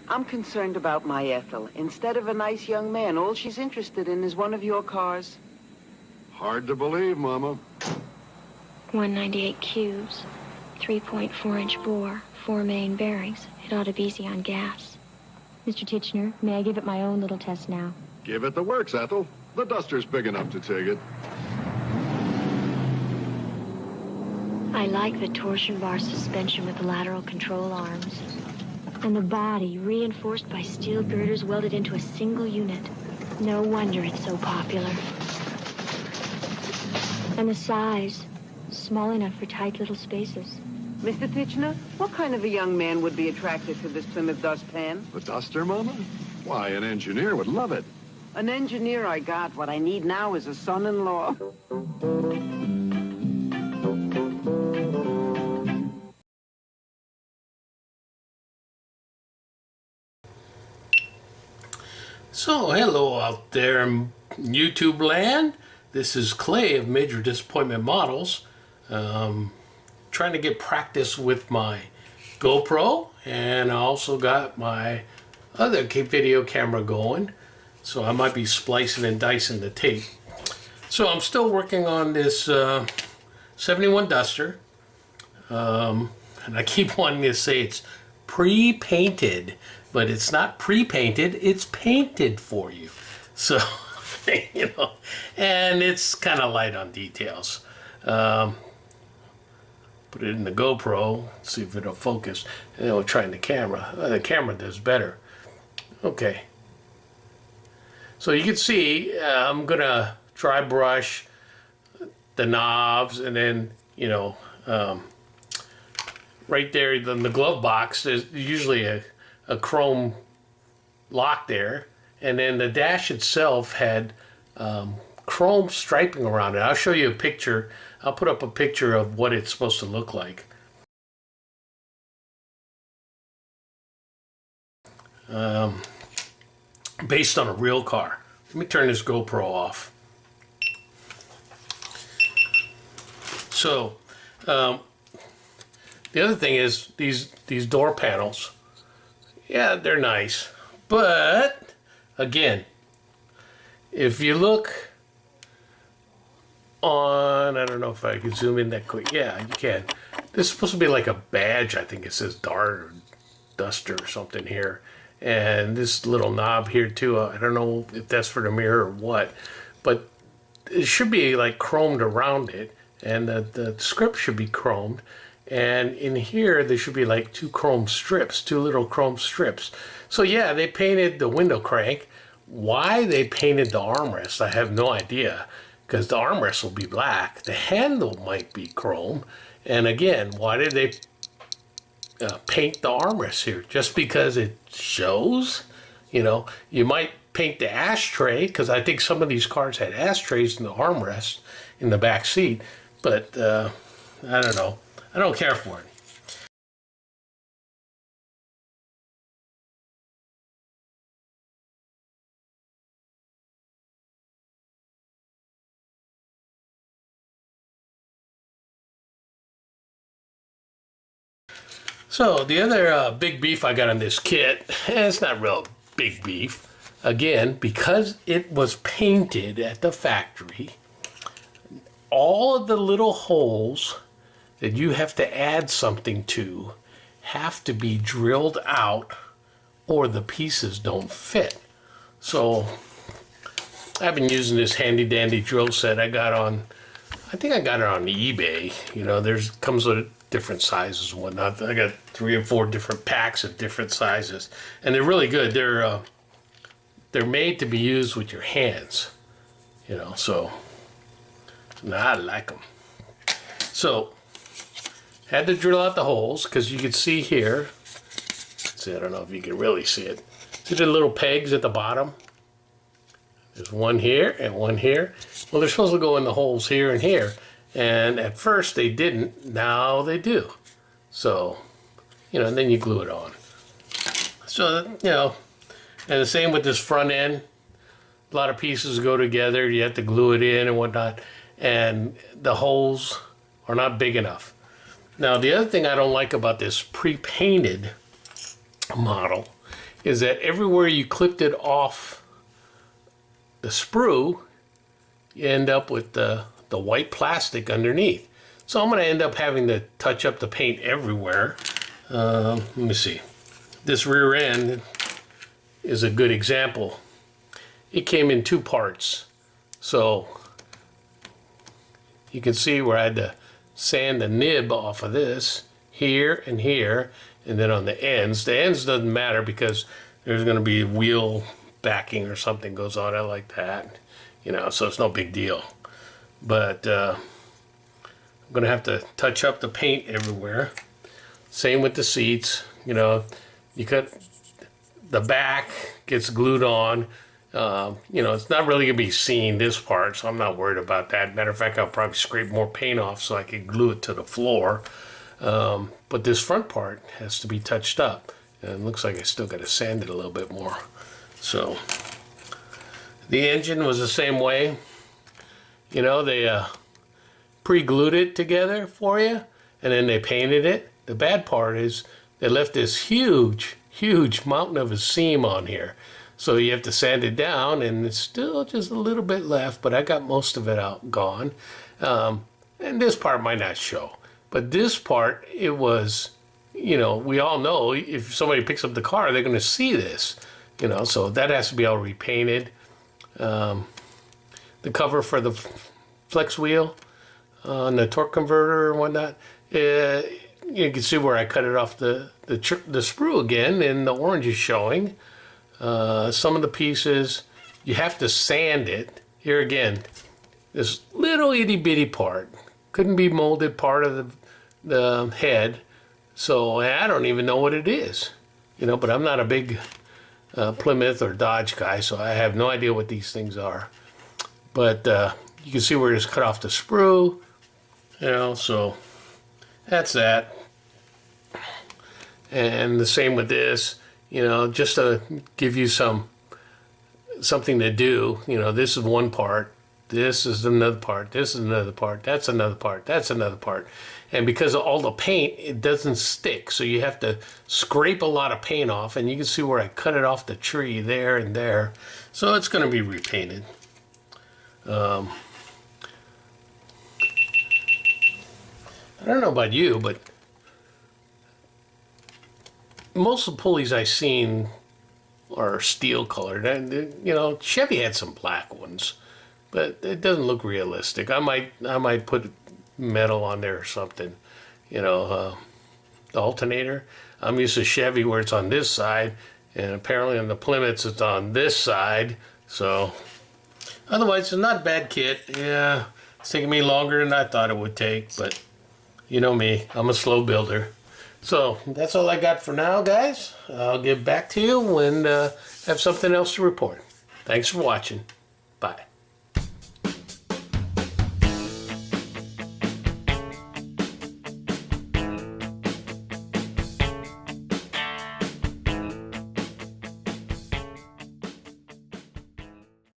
I'm concerned about my Ethel. Instead of a nice young man, all she's interested in is one of your cars. Hard to believe, Mama. 198 cubes, 3.4-inch bore, 4 main bearings. It ought to be easy on gas. Mr. Titchener, may I give it my own little test now? Give it the works, Ethel. The Duster's big enough to take it. I like the torsion bar suspension with the lateral control arms. And the body, reinforced by steel girders welded into a single unit. No wonder it's so popular. And the size, small enough for tight little spaces. Mr. Titchener, what kind of a young man would be attracted to this Plymouth dustpan? The Duster, Mama? Why, an engineer would love it. An engineer I got. What I need now is a son-in-law. So, hello out there in YouTube land. This is Clay of Major Disappointment Models. Trying to get practice with my GoPro, and I also got my other video camera going, so I might be splicing and dicing the tape. So I'm still working on this 71 Duster, and I keep wanting to say it's pre-painted, but it's not pre-painted, it's painted for you. So, you know, and it's kind of light on details. Put it in the GoPro, see if it'll focus, and then we'll try in the camera. The camera does better. Okay. So you can see I'm gonna dry brush the knobs, and then, you know, right there in the glove box, there's usually a chrome lock there, and then the dash itself had chrome striping around it. I'll show you a picture. I'll put up a picture of what it's supposed to look like. Based on a real car. Let me turn this GoPro off. So, the other thing is these door panels. Yeah, they're nice, but again, if you look on, I don't know if I can zoom in that quick. Yeah, you can. This is supposed to be like a badge. I think it says Dart or Duster or something here. And this little knob here too, I don't know if that's for the mirror or what, but it should be like chromed around it, and the script should be chromed. And in here, there should be like two little chrome strips. So yeah, they painted the window crank. Why they painted the armrest, I have no idea, because the armrest will be black. The handle might be chrome. And again, why did they paint the armrest here? Just because it shows? You know, you might paint the ashtray, because I think some of these cars had ashtrays in the armrest in the back seat. But I don't know. I don't care for it. So the other big beef I got on this kit, it's not real big beef. Again, because it was painted at the factory, all of the little holes that you have to add something to have to be drilled out, or the pieces don't fit. So I've been using this handy dandy drill set I got on, I think I got it on eBay. You know, comes with different sizes and whatnot. I got 3 or 4 different packs of different sizes, and they're really good. They're made to be used with your hands, you know, so I like them. So had to drill out the holes, because you can see here, see, I don't know if you can really see it. See the little pegs at the bottom? There's one here and one here. Well, they're supposed to go in the holes here and here. And at first they didn't, now they do. So, you know, and then you glue it on. So, you know, and the same with this front end. A lot of pieces go together, you have to glue it in and whatnot. And the holes are not big enough. Now, the other thing I don't like about this pre-painted model is that everywhere you clipped it off the sprue, you end up with the white plastic underneath. So I'm going to end up having to touch up the paint everywhere. Let me see. This rear end is a good example. It came in 2 parts. So you can see where I had to sand the nib off of this, here and here, and then on the ends. The ends doesn't matter because there's going to be wheel backing or something goes on it like that, you know, so it's no big deal. But I'm going to have to touch up the paint everywhere. Same with the seats, you know, you cut the back gets glued on. You know, it's not really going to be seen, this part, so I'm not worried about that. Matter of fact, I'll probably scrape more paint off so I can glue it to the floor. But this front part has to be touched up. And it looks like I still got to sand it a little bit more. So, the engine was the same way. You know, they pre-glued it together for you, and then they painted it. The bad part is they left this huge, huge mountain of a seam on here. So you have to sand it down, and it's still just a little bit left, but I got most of it out, gone. And this part might not show. But this part, it was, you know, we all know if somebody picks up the car, they're going to see this. You know, so that has to be all repainted. The cover for the flex wheel on the torque converter and whatnot, you can see where I cut it off the sprue again, and the orange is showing. Some of the pieces, you have to sand it. Here again, this little itty bitty part couldn't be molded part of the head, so I don't even know what it is, you know. But I'm not a big Plymouth or Dodge guy, so I have no idea what these things are. But you can see where it's cut off the sprue, you know. So that's that. And the same with this. You know, just to give you something to do, you know, this is one part, this is another part, this is another part, that's another part, that's another part. And because of all the paint, it doesn't stick. So you have to scrape a lot of paint off, and you can see where I cut it off the tree there and there. So it's going to be repainted. I don't know about you, but most of the pulleys I've seen are steel colored, and you know, Chevy had some black ones, but it doesn't look realistic. I might put metal on there or something, you know. The alternator, I'm used to Chevy where it's on this side, and apparently on the Plymouths it's on this side. So otherwise, it's not a bad kit. Yeah, it's taking me longer than I thought it would take, but you know me, I'm a slow builder. So that's all I got for now, guys. I'll get back to you when I have something else to report. Thanks for watching. Bye.